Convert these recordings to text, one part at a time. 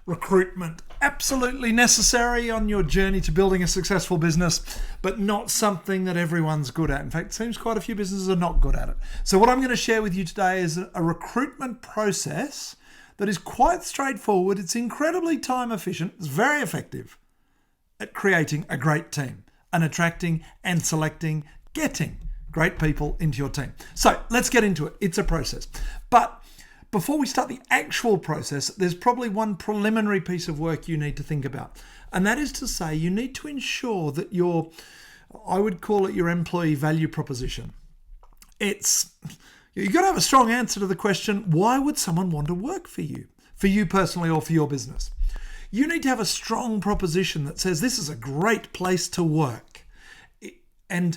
recruitment. Absolutely necessary on your journey to building a successful business, but not something that everyone's good at. In fact, it seems quite a few businesses are not good at it. So what I'm going to share with you today is a recruitment process that is quite straightforward. It's incredibly time efficient. It's very effective at creating a great team and attracting and selecting, getting great people into your team. So let's get into it. It's a process. But before we start the actual process, there's probably one preliminary piece of work you need to think about. And that is to say, you need to ensure that I would call it your employee value proposition. You've got to have a strong answer to the question, why would someone want to work for you personally or for your business? You need to have a strong proposition that says this is a great place to work. And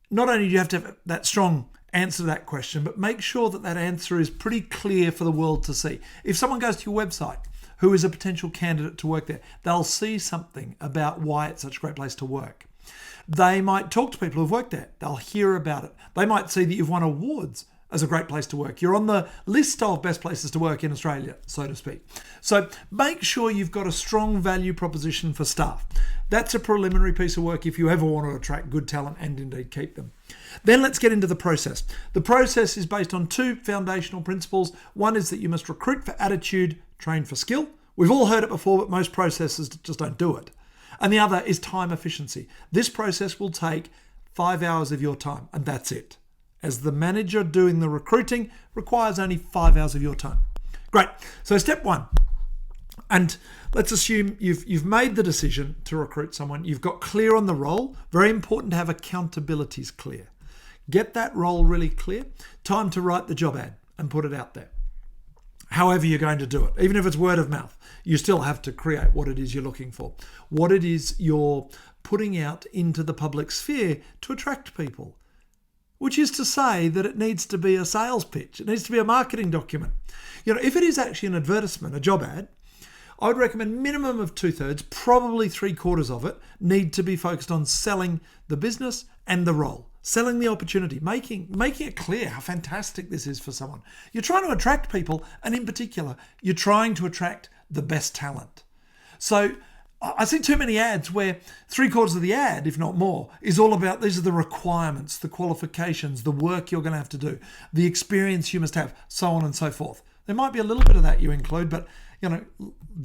not only do you have to have that strong answer to that question, but make sure that answer is pretty clear for the world to see. If someone goes to your website who is a potential candidate to work there, they'll see something about why it's such a great place to work. They might talk to people who've worked there. They'll hear about it. They might see that you've won awards as a great place to work. You're on the list of best places to work in Australia, so to speak. So make sure you've got a strong value proposition for staff. That's a preliminary piece of work if you ever want to attract good talent and indeed keep them. Then let's get into the process. The process is based on two foundational principles. One is that you must recruit for attitude, train for skill. We've all heard it before, but most processes just don't do it. And the other is time efficiency. This process will take 5 hours of your time, and that's it. As the manager doing the recruiting requires only 5 hours of your time. Great. So step one. And let's assume you've made the decision to recruit someone. You've got clear on the role. Very important to have accountabilities clear. Get that role really clear. Time to write the job ad and put it out there. However you're going to do it. Even if it's word of mouth, you still have to create what it is you're looking for. What it is you're putting out into the public sphere to attract people. Which is to say that it needs to be a sales pitch. It needs to be a marketing document. If it is actually an advertisement, a job ad, I would recommend minimum of 2/3, probably 3/4 of it, need to be focused on selling the business and the role, selling the opportunity, making it clear how fantastic this is for someone. You're trying to attract people, and in particular, you're trying to attract the best talent. So I see too many ads where 3/4 of the ad, if not more, is all about these are the requirements, the qualifications, the work you're going to have to do, the experience you must have, so on and so forth. There might be a little bit of that you include, but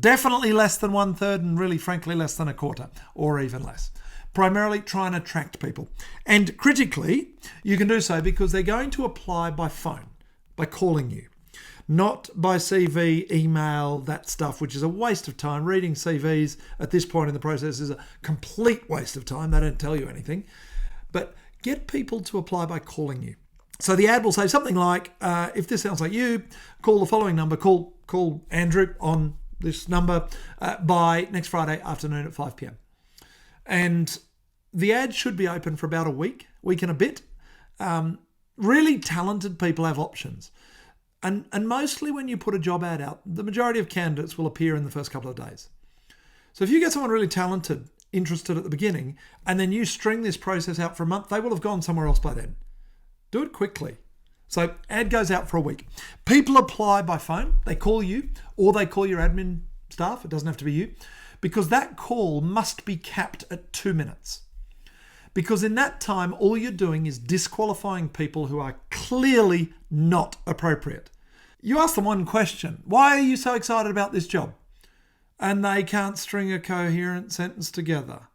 definitely less than 1/3 and really frankly less than 1/4 or even less. Primarily try and attract people. And critically, you can do so because they're going to apply by phone, by calling you. Not by CV, email, that stuff, which is a waste of time. Reading CVs at this point in the process is a complete waste of time. They don't tell you anything. But get people to apply by calling you. So the ad will say something like, if this sounds like you, call the following number. Call Andrew on this number by next Friday afternoon at 5 p.m. And the ad should be open for about a week and a bit. Really talented people have options. And mostly when you put a job ad out, the majority of candidates will appear in the first couple of days. So if you get someone really talented, interested at the beginning, and then you string this process out for a month, they will have gone somewhere else by then. Do it quickly. So ad goes out for a week. People apply by phone. They call you or they call your admin staff. It doesn't have to be you. Because that call must be capped at 2 minutes. Because in that time, all you're doing is disqualifying people who are clearly not appropriate. You ask them one question. Why are you so excited about this job? And they can't string a coherent sentence together.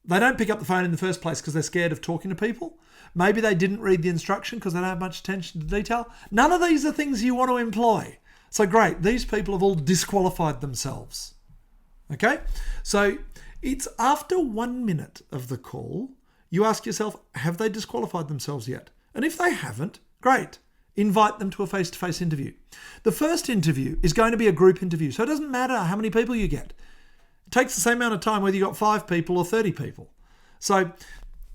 They don't pick up the phone in the first place because they're scared of talking to people. Maybe they didn't read the instruction because they don't have much attention to detail. None of these are things you want to employ. So great, these people have all disqualified themselves. Okay? So it's after 1 minute of the call, you ask yourself, have they disqualified themselves yet? And if they haven't, great. Invite them to a face-to-face interview. The first interview is going to be a group interview, so it doesn't matter how many people you get. It takes the same amount of time whether you've got 5 people or 30 people. So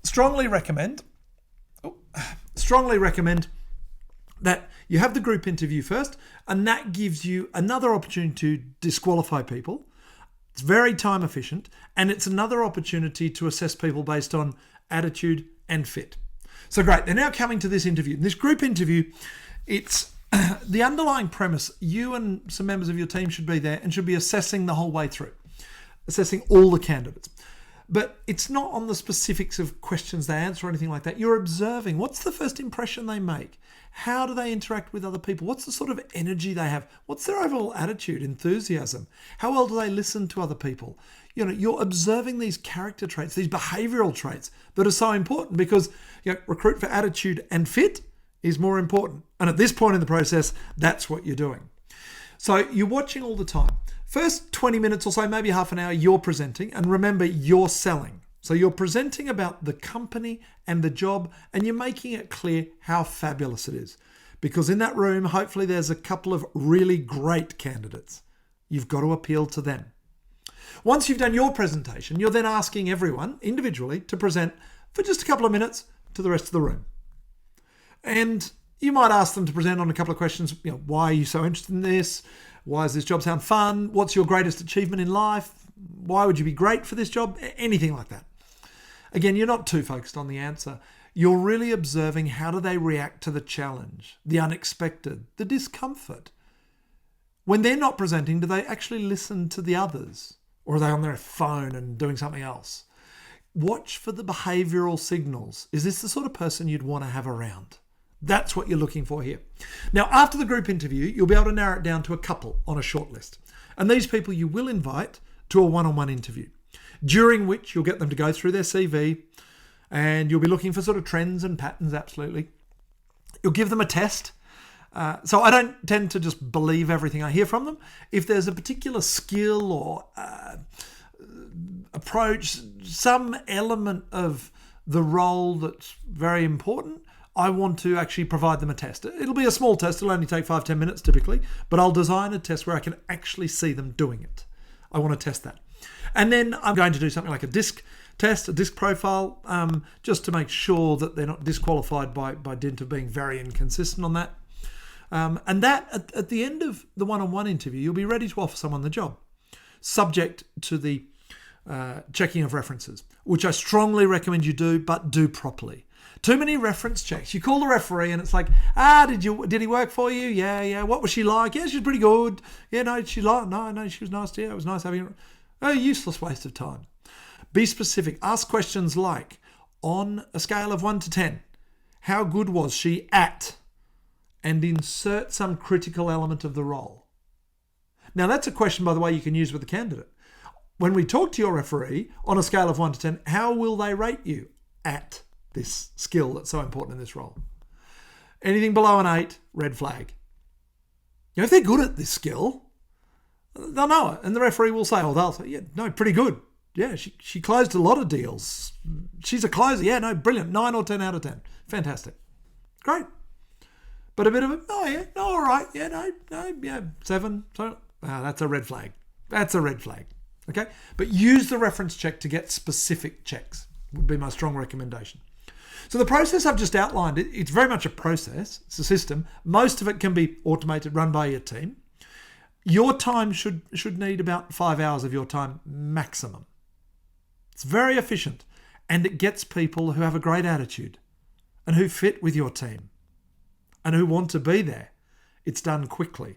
strongly recommend that you have the group interview first, and that gives you another opportunity to disqualify people. It's very time efficient, and it's another opportunity to assess people based on attitude and fit. So great, they're now coming to this interview. In this group interview, it's The underlying premise, you and some members of your team should be there and should be assessing the whole way through, assessing all the candidates. But it's not on the specifics of questions they answer or anything like that. You're observing what's the first impression they make. How do they interact with other people? What's the sort of energy they have? What's their overall attitude, enthusiasm? How well do they listen to other people? You're observing these character traits, these behavioral traits that are so important because recruit for attitude and fit is more important. And at this point in the process, that's what you're doing. So you're watching all the time. First 20 minutes or so, maybe half an hour, you're presenting. And remember, you're selling. So you're presenting about the company and the job, and you're making it clear how fabulous it is. Because in that room, hopefully there's a couple of really great candidates. You've got to appeal to them. Once you've done your presentation, you're then asking everyone individually to present for just a couple of minutes to the rest of the room. And you might ask them to present on a couple of questions. Why are you so interested in this? Why does this job sound fun? What's your greatest achievement in life? Why would you be great for this job? Anything like that. Again, you're not too focused on the answer. You're really observing how do they react to the challenge, the unexpected, the discomfort. When they're not presenting, do they actually listen to the others? Or are they on their phone and doing something else? Watch for the behavioural signals. Is this the sort of person you'd want to have around? That's what you're looking for here. Now, after the group interview, you'll be able to narrow it down to a couple on a short list. And these people you will invite to a one-on-one interview, during which you'll get them to go through their CV and you'll be looking for sort of trends and patterns, absolutely. You'll give them a test. So I don't tend to just believe everything I hear from them. If there's a particular skill or approach, some element of the role that's very important, I want to actually provide them a test. It'll be a small test. It'll only take 5-10 minutes typically, but I'll design a test where I can actually see them doing it. I want to test that. And then I'm going to do something like a disc test, a disc profile, just to make sure that they're not disqualified by dint of being very inconsistent on that. And that, at the end of the one-on-one interview, you'll be ready to offer someone the job, subject to the checking of references, which I strongly recommend you do, but do properly. Too many reference checks. You call the referee and it's like, did he work for you? Yeah. What was she like? Yeah, she's pretty good. Yeah, no, she was nice. Yeah, it was nice having her. Oh, useless waste of time. Be specific. Ask questions like, on a scale of 1 to 10, how good was she at? And insert some critical element of the role. Now, that's a question, by the way, you can use with the candidate. When we talk to your referee, on a scale of 1 to 10, how will they rate you at this skill that's so important in this role? Anything below an 8, red flag. If they're good at this skill, they'll know it. And the referee will say, they'll say, yeah, no, pretty good. Yeah, she closed a lot of deals. She's a closer. Yeah, no, brilliant. 9 or 10 out of 10. Fantastic. Great. But a bit of all right. Yeah, no, 7. So that's a red flag. That's a red flag. Okay? But use the reference check to get specific checks, would be my strong recommendation. So the process I've just outlined, it's very much a process. It's a system. Most of it can be automated, run by your team. Your time should need about 5 hours of your time maximum. It's very efficient, and it gets people who have a great attitude and who fit with your team and who want to be there. It's done quickly.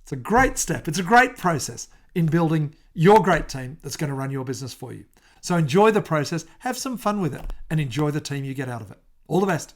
It's a great step. It's a great process in building your great team that's going to run your business for you. So enjoy the process, have some fun with it, and enjoy the team you get out of it. All the best.